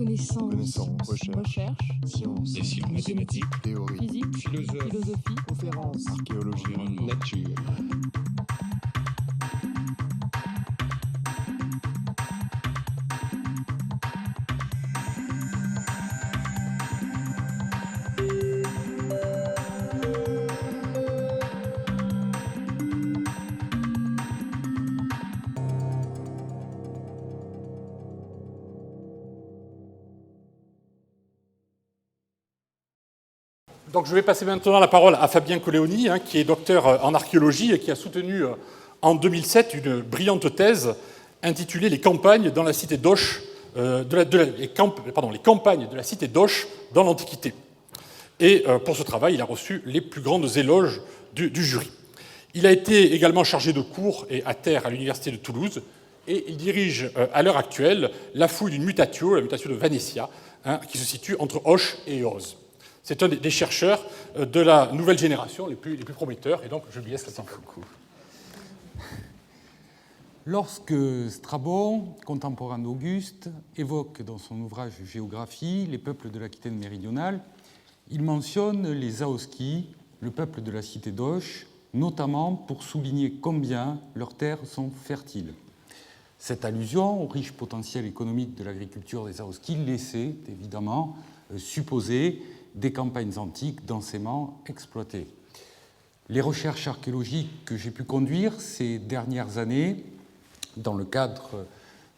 Connaissance, recherche, sciences, sciences mathématiques, théorie, physique, philosophie, conférence, archéologie, nature. Donc je vais passer maintenant la parole à Fabien Colleoni, qui est docteur en archéologie et qui a soutenu en 2007 une brillante thèse intitulée Les campagnes dans la cité d'Auch, les campagnes de la cité d'Auch dans l'Antiquité. Et pour ce travail, il a reçu les plus grandes éloges du jury. Il a été également chargé de cours et à terre à l'université de Toulouse, et il dirige à l'heure actuelle la fouille d'une mutatio, la mutatio de Vanetia, qui se situe entre Auch et Eoz. C'est un des chercheurs de la nouvelle génération les plus prometteurs, et donc je lui laisse la parole. Lorsque Strabon, contemporain d'Auguste, évoque dans son ouvrage Géographie les peuples de l'Aquitaine méridionale, il mentionne les Aoski, le peuple de la cité d'Auch, notamment pour souligner combien leurs terres sont fertiles. Cette allusion au riche potentiel économique de l'agriculture des Aoski laissait évidemment supposer des campagnes antiques densément exploitées. Les recherches archéologiques que j'ai pu conduire ces dernières années, dans le cadre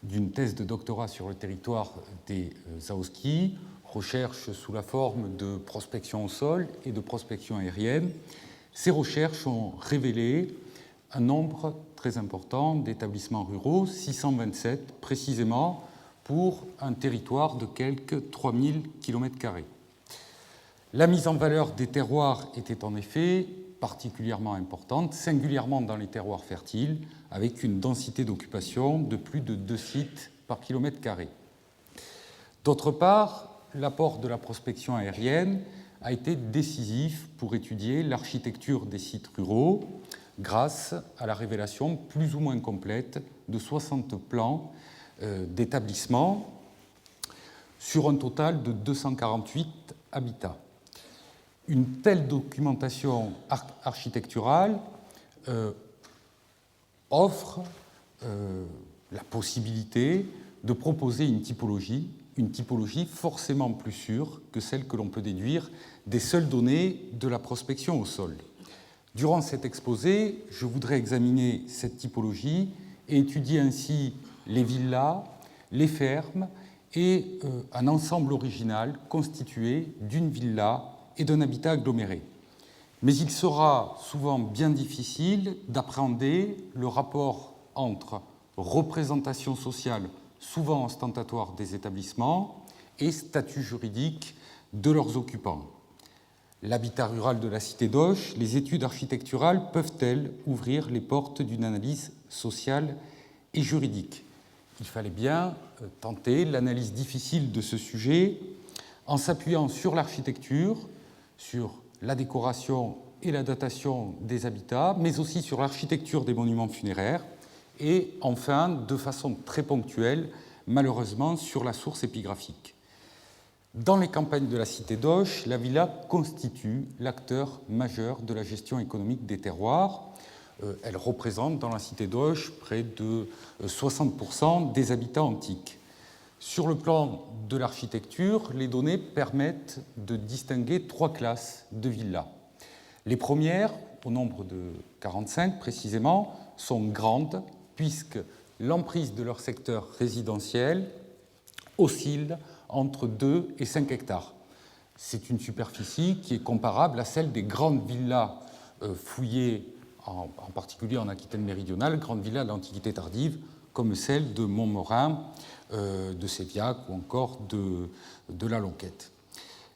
d'une thèse de doctorat sur le territoire des Aoski, recherches sous la forme de prospection au sol et de prospection aérienne, ces recherches ont révélé un nombre très important d'établissements ruraux, 627 précisément, pour un territoire de quelques 3000 km². La mise en valeur des terroirs était en effet particulièrement importante, singulièrement dans les terroirs fertiles, avec une densité d'occupation de plus de 2 sites par km². D'autre part, l'apport de la prospection aérienne a été décisif pour étudier l'architecture des sites ruraux, grâce à la révélation plus ou moins complète de 60 plans d'établissements sur un total de 248 habitats. Une telle documentation architecturale offre la possibilité de proposer une typologie forcément plus sûre que celle que l'on peut déduire des seules données de la prospection au sol. Durant cet exposé, je voudrais examiner cette typologie et étudier ainsi les villas, les fermes et un ensemble original constitué d'une villa et d'un habitat aggloméré. Mais il sera souvent bien difficile d'appréhender le rapport entre représentation sociale, souvent ostentatoire des établissements, et statut juridique de leurs occupants. L'habitat rural de la cité d'Auch, les études architecturales peuvent-elles ouvrir les portes d'une analyse sociale et juridique ? Il fallait bien tenter l'analyse difficile de ce sujet en s'appuyant sur l'architecture, sur la décoration et la datation des habitats, mais aussi sur l'architecture des monuments funéraires et enfin, de façon très ponctuelle, malheureusement, sur la source épigraphique. Dans les campagnes de la cité d'Auch, la villa constitue l'acteur majeur de la gestion économique des terroirs. Elle représente dans la cité d'Auch près de 60% des habitats antiques. Sur le plan de l'architecture, les données permettent de distinguer 3 classes de villas. Les premières, au nombre de 45 précisément, sont grandes puisque l'emprise de leur secteur résidentiel oscille entre 2 et 5 hectares. C'est une superficie qui est comparable à celle des grandes villas fouillées, en particulier en Aquitaine méridionale, grandes villas de l'Antiquité tardive, comme celle de Montmorin, de Séviac ou encore de la Lonquette.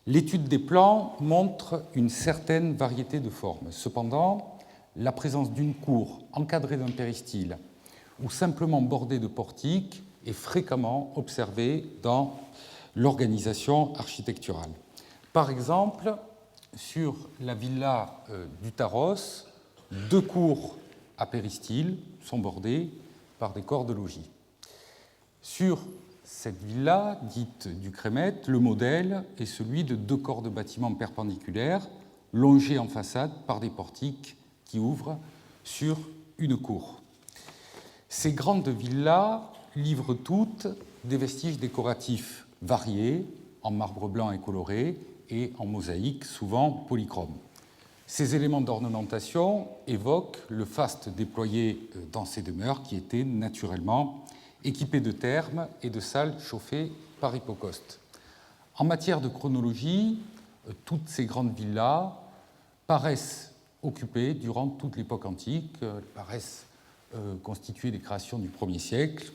L'étude des plans montre une certaine variété de formes. Cependant, la présence d'une cour encadrée d'un péristyle ou simplement bordée de portiques est fréquemment observée dans l'organisation architecturale. Par exemple, sur la villa du Taros, 2 cours à péristyle sont bordées par des corps de logis. Sur cette villa, dite du Crémette, le modèle est celui de 2 corps de bâtiments perpendiculaires, longés en façade par des portiques qui ouvrent sur une cour. Ces grandes villas livrent toutes des vestiges décoratifs variés, en marbre blanc et coloré, et en mosaïque, souvent polychrome. Ces éléments d'ornementation évoquent le faste déployé dans ces demeures qui étaient naturellement équipées de thermes et de salles chauffées par hypocauste. En matière de chronologie, toutes ces grandes villas paraissent occupées durant toute l'époque antique, paraissent constituer des créations du 1er siècle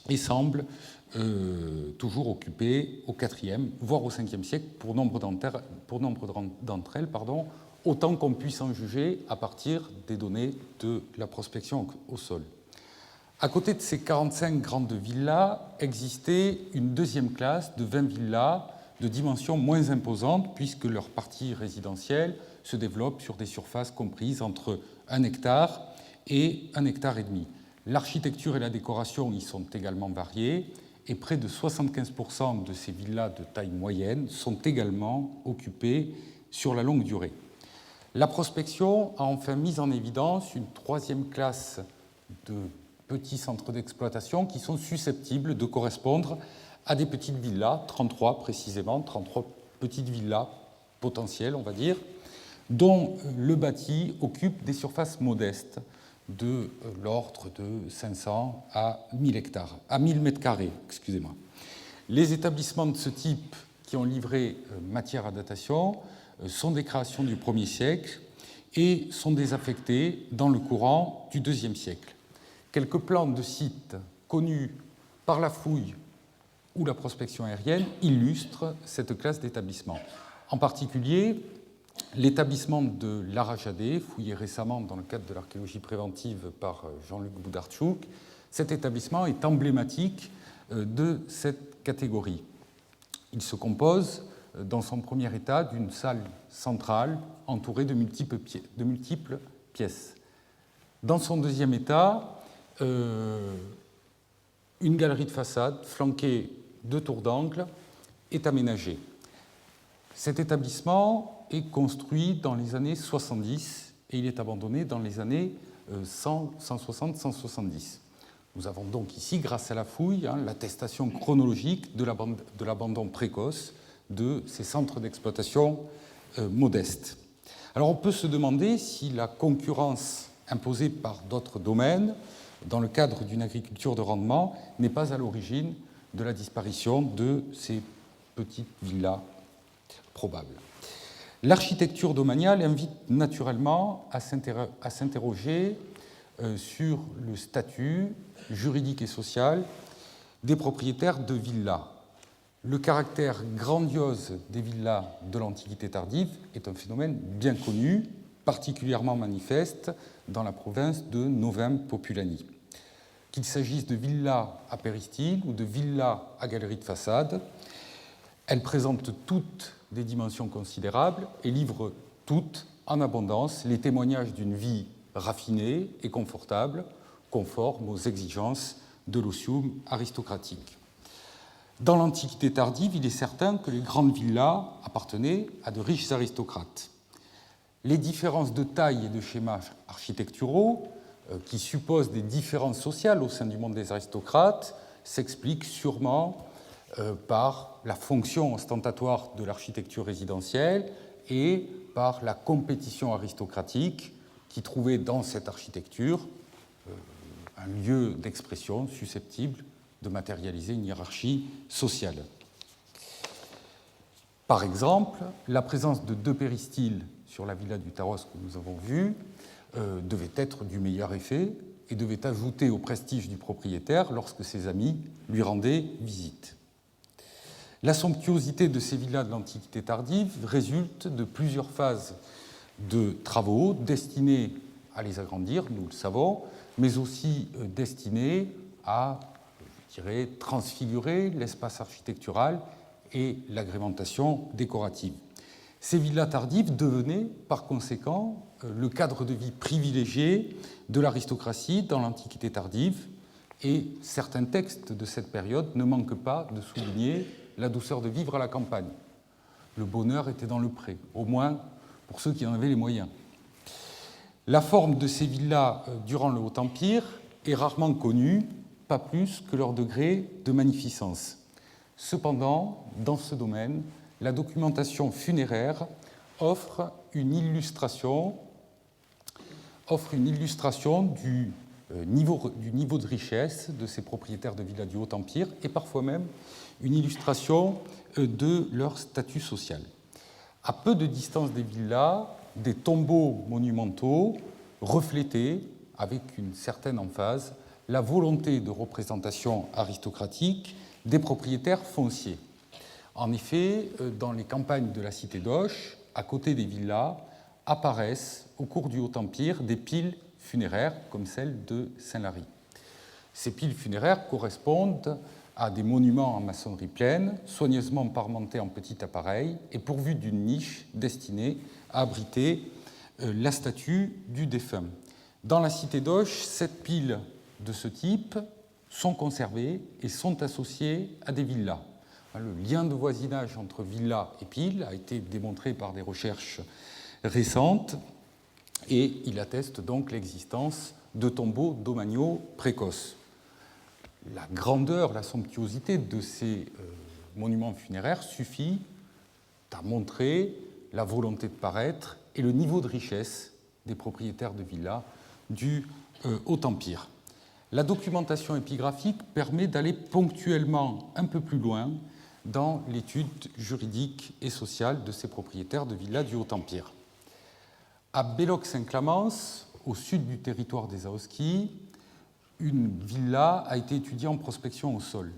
et semblent toujours occupées au IVe, voire au Ve siècle pour nombre d'entre elles, autant qu'on puisse en juger à partir des données de la prospection au sol. À côté de ces 45 grandes villas, existait une deuxième classe de 20 villas de dimensions moins imposantes, puisque leur partie résidentielle se développe sur des surfaces comprises entre 1 hectare et 1,5 hectare. L'architecture et la décoration y sont également variées, et près de 75% de ces villas de taille moyenne sont également occupées sur la longue durée. La prospection a enfin mis en évidence une troisième classe de petits centres d'exploitation qui sont susceptibles de correspondre à des petites villas, 33 précisément, 33 petites villas potentielles, on va dire, dont le bâti occupe des surfaces modestes de l'ordre de 500 à 1000 hectares, à 1000 mètres carrés, excusez-moi. Les établissements de ce type qui ont livré matière à datation sont des créations du 1er siècle et sont désaffectés dans le courant du 2e siècle. Quelques plans de sites connus par la fouille ou la prospection aérienne illustrent cette classe d'établissements. En particulier, l'établissement de l'Arajadé, fouillé récemment dans le cadre de l'archéologie préventive par Jean-Luc Boudartchouk, cet établissement est emblématique de cette catégorie. Il se compose, dans son premier état, d'une salle centrale entourée de multiples pièces. Dans son deuxième état, une galerie de façade flanquée de tours d'angle est aménagée. Cet établissement est construit dans les années 70 et il est abandonné dans les années 160-170. Nous avons donc ici, grâce à la fouille, l'attestation chronologique de l'abandon précoce de ces centres d'exploitation modestes. Alors on peut se demander si la concurrence imposée par d'autres domaines, dans le cadre d'une agriculture de rendement, n'est pas à l'origine de la disparition de ces petites villas probables. L'architecture domaniale invite naturellement à s'interroger sur le statut juridique et social des propriétaires de villas. Le caractère grandiose des villas de l'Antiquité tardive est un phénomène bien connu, particulièrement manifeste dans la province de Novum Populani. Qu'il s'agisse de villas à péristyle ou de villas à galerie de façade, elles présentent toutes des dimensions considérables et livrent toutes en abondance les témoignages d'une vie raffinée et confortable, conforme aux exigences de l'osium aristocratique. Dans l'Antiquité tardive, il est certain que les grandes villas appartenaient à de riches aristocrates. Les différences de taille et de schémas architecturaux, qui supposent des différences sociales au sein du monde des aristocrates, s'expliquent sûrement par la fonction ostentatoire de l'architecture résidentielle et par la compétition aristocratique qui trouvait dans cette architecture un lieu d'expression susceptible de matérialiser une hiérarchie sociale. Par exemple, la présence de 2 péristyles sur la villa du Taros que nous avons vue devait être du meilleur effet et devait ajouter au prestige du propriétaire lorsque ses amis lui rendaient visite. La somptuosité de ces villas de l'Antiquité tardive résulte de plusieurs phases de travaux destinés à les agrandir, nous le savons, mais aussi destinés à, transfigurer l'espace architectural et l'agrémentation décorative. Ces villas tardives devenaient, par conséquent, le cadre de vie privilégié de l'aristocratie dans l'Antiquité tardive Et certains textes de cette période ne manquent pas de souligner la douceur de vivre à la campagne. Le bonheur était dans le pré, au moins pour ceux qui en avaient les moyens. La forme de ces villas durant le Haut Empire est rarement connue, pas plus que leur degré de magnificence. Cependant, dans ce domaine, la documentation funéraire offre une illustration du niveau de richesse de ces propriétaires de villas du Haut Empire et parfois même une illustration de leur statut social. À peu de distance des villas, des tombeaux monumentaux reflétaient, avec une certaine emphase, la volonté de représentation aristocratique des propriétaires fonciers. En effet, dans les campagnes de la cité d'Auch, à côté des villas, apparaissent au cours du Haut Empire des piles funéraires comme celle de Saint-Lary. Ces piles funéraires correspondent à des monuments en maçonnerie pleine, soigneusement parmentés en petits appareils et pourvus d'une niche destinée à abriter la statue du défunt. Dans la cité d'Auch, 7 piles de ce type sont conservées et sont associées à des villas. Le lien de voisinage entre villas et piles a été démontré par des recherches récentes et il atteste donc l'existence de tombeaux domaniaux précoces. La grandeur, la somptuosité de ces monuments funéraires suffit à montrer la volonté de paraître et le niveau de richesse des propriétaires de villas du Haut Empire. La documentation épigraphique permet d'aller ponctuellement un peu plus loin dans l'étude juridique et sociale de ces propriétaires de villas du Haut Empire. À Belloc-Saint-Clamence, au sud du territoire des Aoski, une villa a été étudiée en prospection au sol.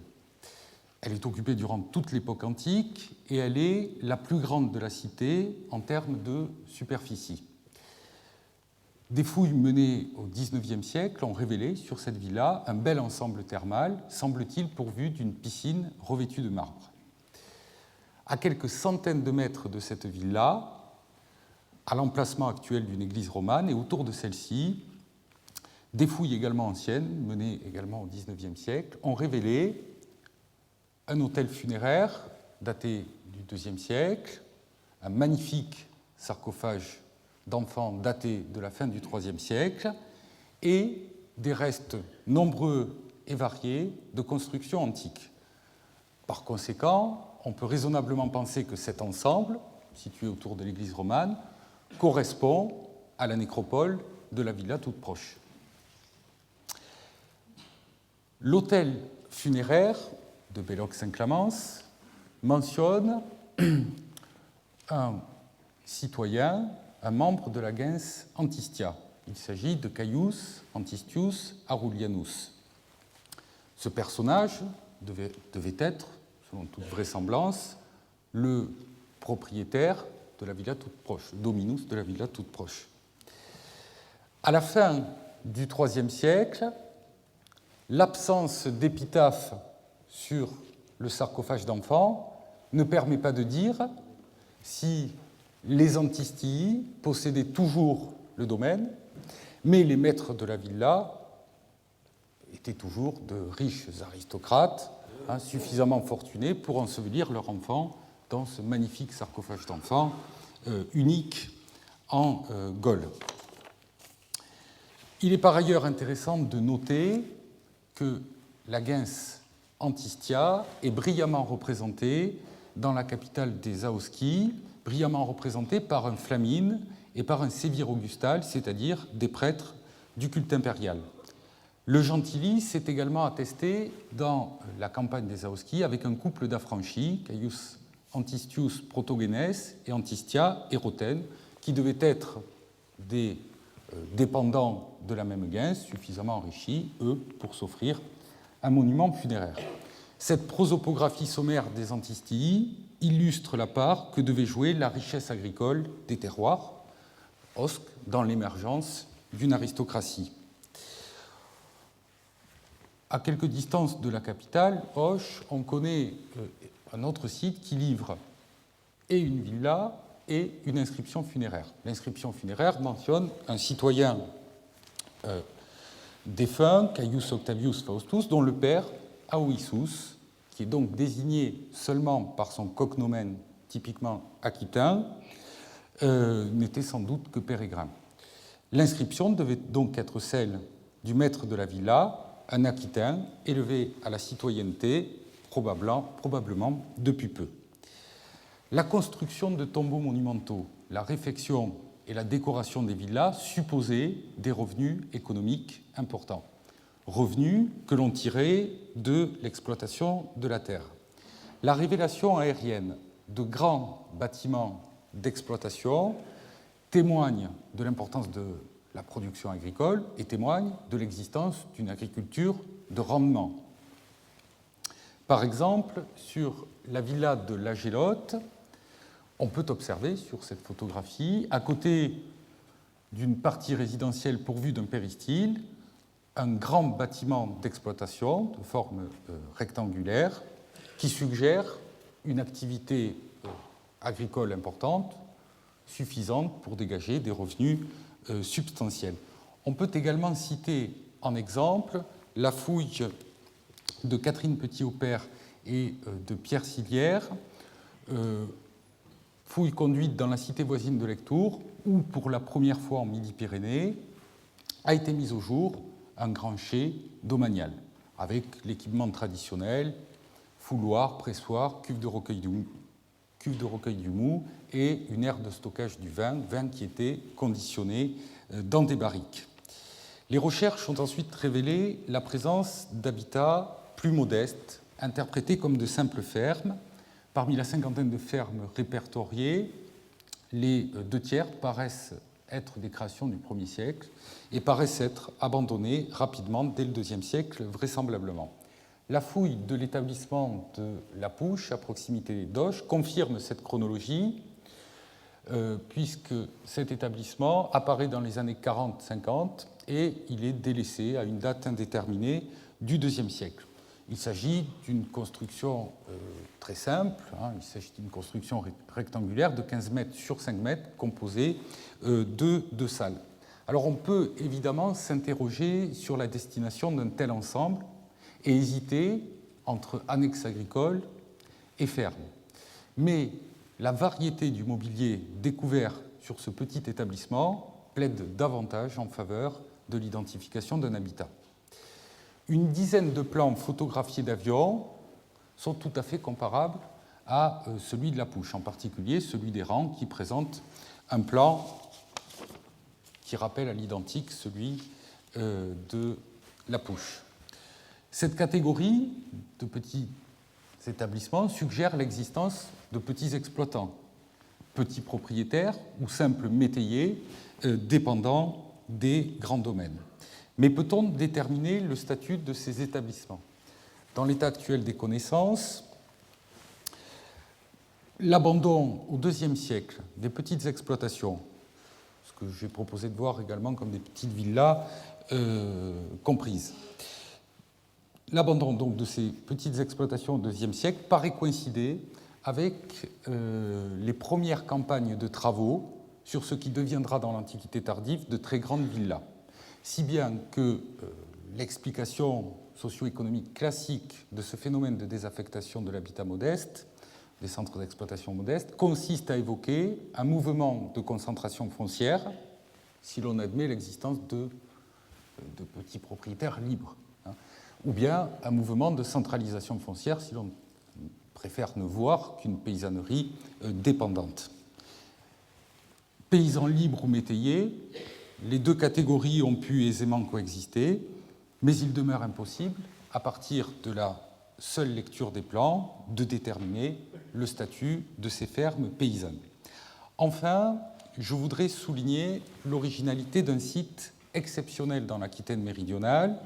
Elle est occupée durant toute l'époque antique et elle est la plus grande de la cité en termes de superficie. Des fouilles menées au XIXe siècle ont révélé sur cette villa un bel ensemble thermal, semble-t-il pourvu d'une piscine revêtue de marbre. À quelques centaines de mètres de cette villa, à l'emplacement actuel d'une église romane et autour de celle-ci, des fouilles également anciennes, menées également au XIXe siècle, ont révélé un autel funéraire daté du IIe siècle, un magnifique sarcophage d'enfants daté de la fin du IIIe siècle et des restes nombreux et variés de constructions antiques. Par conséquent, on peut raisonnablement penser que cet ensemble, situé autour de l'église romane, correspond à la nécropole de la villa toute proche. L'autel funéraire de Belloc-Saint-Clamence mentionne un citoyen, un membre de la gens Antistia. Il s'agit de Caius Antistius Arulianus. Ce personnage devait être, selon toute vraisemblance, le propriétaire de la villa toute proche, dominus de la villa toute proche. À la fin du IIIe siècle, l'absence d'épitaphe sur le sarcophage d'enfant ne permet pas de dire si les Antistii possédaient toujours le domaine, mais les maîtres de la villa étaient toujours de riches aristocrates, suffisamment fortunés pour ensevelir leur enfant dans ce magnifique sarcophage d'enfant unique en Gaule. Il est par ailleurs intéressant de noter que la gens Antistia est brillamment représentée dans la capitale des Aoski, brillamment représentée par un flamine et par un sévir augustal, c'est-à-dire des prêtres du culte impérial. Le gentili s'est également attesté dans la campagne des Aoski avec un couple d'affranchis, Caius Antistius Protogenes et Antistia Érotène, qui devaient être des dépendants de la même gens, suffisamment enrichis, eux, pour s'offrir un monument funéraire. Cette prosopographie sommaire des Antistii illustre la part que devait jouer la richesse agricole des terroirs, Osc, dans l'émergence d'une aristocratie. À quelque distance de la capitale, Auch, on connaît un autre site qui livre et une villa et une inscription funéraire. L'inscription funéraire mentionne un citoyen défunt Caius Octavius Faustus, dont le père, Aoissus, qui est donc désigné seulement par son cognomen typiquement aquitain, n'était sans doute que pèrerin. L'inscription devait donc être celle du maître de la villa, un aquitain élevé à la citoyenneté, probablement depuis peu. La construction de tombeaux monumentaux, la réfection et la décoration des villas supposaient des revenus économiques importants. Revenus que l'on tirait de l'exploitation de la terre. La révélation aérienne de grands bâtiments d'exploitation témoigne de l'importance de la production agricole et témoigne de l'existence d'une agriculture de rendement. Par exemple, sur la villa de la Gélote, on peut observer sur cette photographie, à côté d'une partie résidentielle pourvue d'un péristyle, un grand bâtiment d'exploitation de forme rectangulaire qui suggère une activité agricole importante, suffisante pour dégager des revenus substantiels. On peut également citer en exemple la fouille de Catherine Petit-Aupert et de Pierre Silière, fouille conduite dans la cité voisine de Lectoure, où pour la première fois en Midi-Pyrénées a été mis au jour un grand chai domanial, avec l'équipement traditionnel, fouloir, pressoir, cuve de recueil du mou et une aire de stockage du vin qui était conditionné dans des barriques. Les recherches ont ensuite révélé la présence d'habitats plus modestes, interprétés comme de simples fermes. Parmi la cinquantaine de fermes répertoriées, les 2/3 paraissent être des créations du 1er siècle et paraissent être abandonnées rapidement dès le 2e siècle, vraisemblablement. La fouille de l'établissement de La Pouche, à proximité d'Auch, confirme cette chronologie, puisque cet établissement apparaît dans les années 40-50 et il est délaissé à une date indéterminée du 2e siècle. Il s'agit d'une construction très simple, il s'agit d'une construction rectangulaire de 15 mètres sur 5 mètres, composée de 2 salles. Alors on peut évidemment s'interroger sur la destination d'un tel ensemble et hésiter entre annexe agricole et ferme. Mais la variété du mobilier découvert sur ce petit établissement plaide davantage en faveur de l'identification d'un habitat. Une dizaine de plans photographiés d'avions sont tout à fait comparables à celui de La Pouche, en particulier celui des rangs qui présente un plan qui rappelle à l'identique celui de La Pouche. Cette catégorie de petits établissements suggère l'existence de petits exploitants, petits propriétaires ou simples métayers dépendant des grands domaines. Mais peut-on déterminer le statut de ces établissements ? Dans l'état actuel des connaissances, l'abandon au IIe siècle des petites exploitations, ce que j'ai proposé de voir également comme des petites villas comprises, l'abandon donc de ces petites exploitations au IIe siècle paraît coïncider avec les premières campagnes de travaux sur ce qui deviendra dans l'Antiquité tardive de très grandes villas. Si bien que l'explication socio-économique classique de ce phénomène de désaffectation de l'habitat modeste, des centres d'exploitation modestes, consiste à évoquer un mouvement de concentration foncière, si l'on admet l'existence de petits propriétaires libres, ou bien un mouvement de centralisation foncière, si l'on préfère ne voir qu'une paysannerie dépendante. Paysans libres ou métayers, les deux catégories ont pu aisément coexister, mais il demeure impossible, à partir de la seule lecture des plans, de déterminer le statut de ces fermes paysannes. Enfin, je voudrais souligner l'originalité d'un site exceptionnel dans l'Aquitaine méridionale.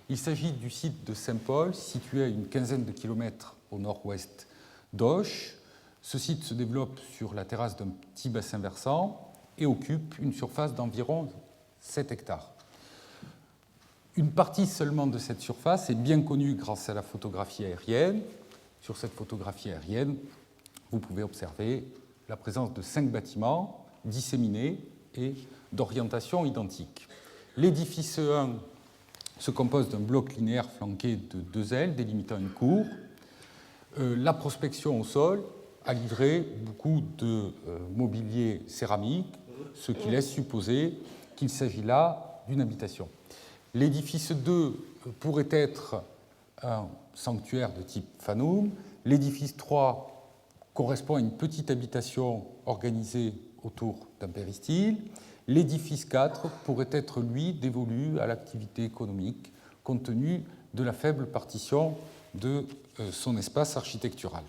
Il s'agit du site de Saint-Paul, situé à une quinzaine de kilomètres au nord-ouest d'Auch. Ce site se développe sur la terrasse d'un petit bassin versant et occupe une surface d'environ 7 hectares. Une partie seulement de cette surface est bien connue grâce à la photographie aérienne. Sur cette photographie aérienne, vous pouvez observer la présence de 5 bâtiments disséminés et d'orientation identique. L'édifice 1 se compose d'un bloc linéaire flanqué de 2 ailes délimitant une cour. La prospection au sol a livré beaucoup de mobilier céramique, ce qui laisse supposer qu'il s'agit là d'une habitation. L'édifice 2 pourrait être un sanctuaire de type Fanum. L'édifice 3 correspond à une petite habitation organisée autour d'un péristyle. L'édifice 4 pourrait être, lui, dévolu à l'activité économique, compte tenu de la faible partition de son espace architectural.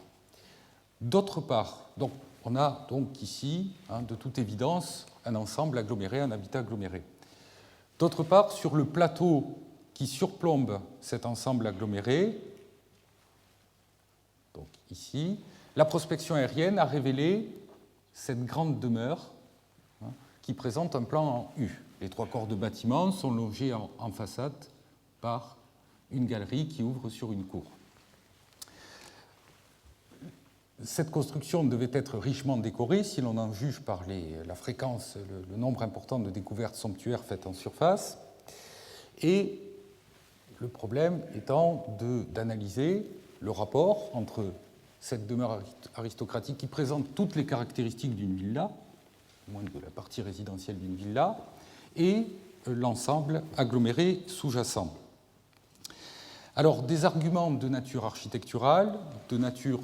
D'autre part, donc, on a donc ici, de toute évidence, un ensemble aggloméré, un habitat aggloméré. D'autre part, sur le plateau qui surplombe cet ensemble aggloméré, donc ici, la prospection aérienne a révélé cette grande demeure qui présente un plan en U. Les 3 corps de bâtiment sont logés en façade par une galerie qui ouvre sur une cour. Cette construction devait être richement décorée, si l'on en juge par la fréquence, le nombre important de découvertes somptuaires faites en surface. Et le problème étant d'analyser le rapport entre cette demeure aristocratique qui présente toutes les caractéristiques d'une villa, au moins de la partie résidentielle d'une villa, et l'ensemble aggloméré sous-jacent. Alors, des arguments de nature architecturale, de nature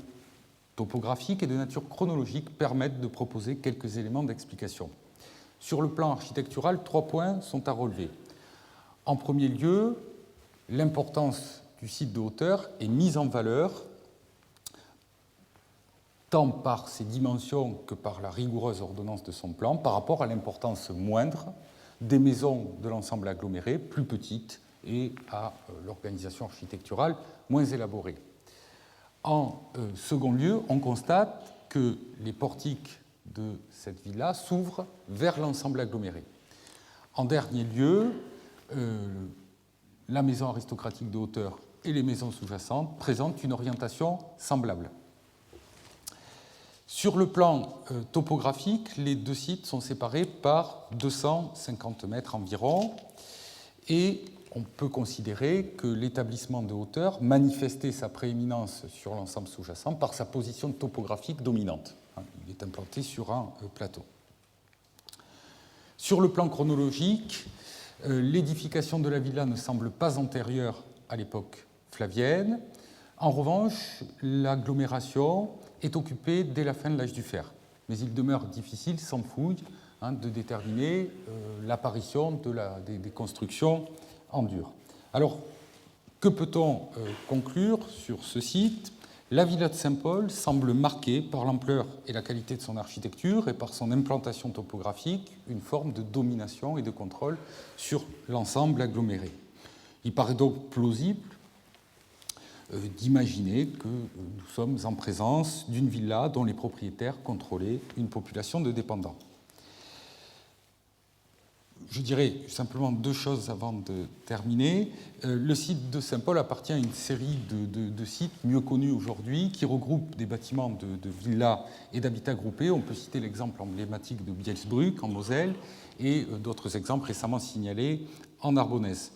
topographique et de nature chronologique permettent de proposer quelques éléments d'explication. Sur le plan architectural, 3 points sont à relever. En premier lieu, l'importance du site de hauteur est mise en valeur tant par ses dimensions que par la rigoureuse ordonnance de son plan par rapport à l'importance moindre des maisons de l'ensemble aggloméré, plus petites, et à l'organisation architecturale moins élaborée. En second lieu, on constate que les portiques de cette villa s'ouvrent vers l'ensemble aggloméré. En dernier lieu, la maison aristocratique de hauteur et les maisons sous-jacentes présentent une orientation semblable. Sur le plan topographique, les 2 sites sont séparés par 250 mètres environ et on peut considérer que l'établissement de hauteur manifestait sa prééminence sur l'ensemble sous-jacent par sa position topographique dominante. Il est implanté sur un plateau. Sur le plan chronologique, l'édification de la villa ne semble pas antérieure à l'époque flavienne. En revanche, l'agglomération est occupée dès la fin de l'âge du fer. Mais il demeure difficile, sans fouille, de déterminer l'apparition des constructions en dur. Alors, que peut-on conclure sur ce site ? La villa de Saint-Paul semble marquée par l'ampleur et la qualité de son architecture et par son implantation topographique, une forme de domination et de contrôle sur l'ensemble aggloméré. Il paraît donc plausible d'imaginer que nous sommes en présence d'une villa dont les propriétaires contrôlaient une population de dépendants. Je dirais simplement 2 choses avant de terminer. Le site de Saint-Paul appartient à une série de sites mieux connus aujourd'hui qui regroupent des bâtiments de villas et d'habitats groupés. On peut citer l'exemple emblématique de Bielsbrück en Moselle et d'autres exemples récemment signalés en Narbonnaise.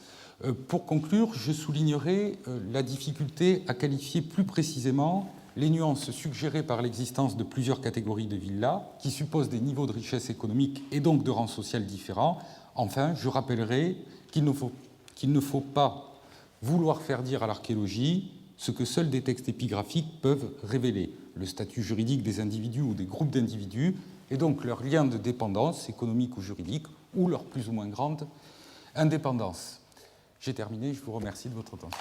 Pour conclure, je soulignerai la difficulté à qualifier plus précisément les nuances suggérées par l'existence de plusieurs catégories de villas qui supposent des niveaux de richesse économique et donc de rang social différents. Enfin, je rappellerai qu'il ne faut pas vouloir faire dire à l'archéologie ce que seuls des textes épigraphiques peuvent révéler, le statut juridique des individus ou des groupes d'individus, et donc leur lien de dépendance économique ou juridique, ou leur plus ou moins grande indépendance. J'ai terminé, je vous remercie de votre attention.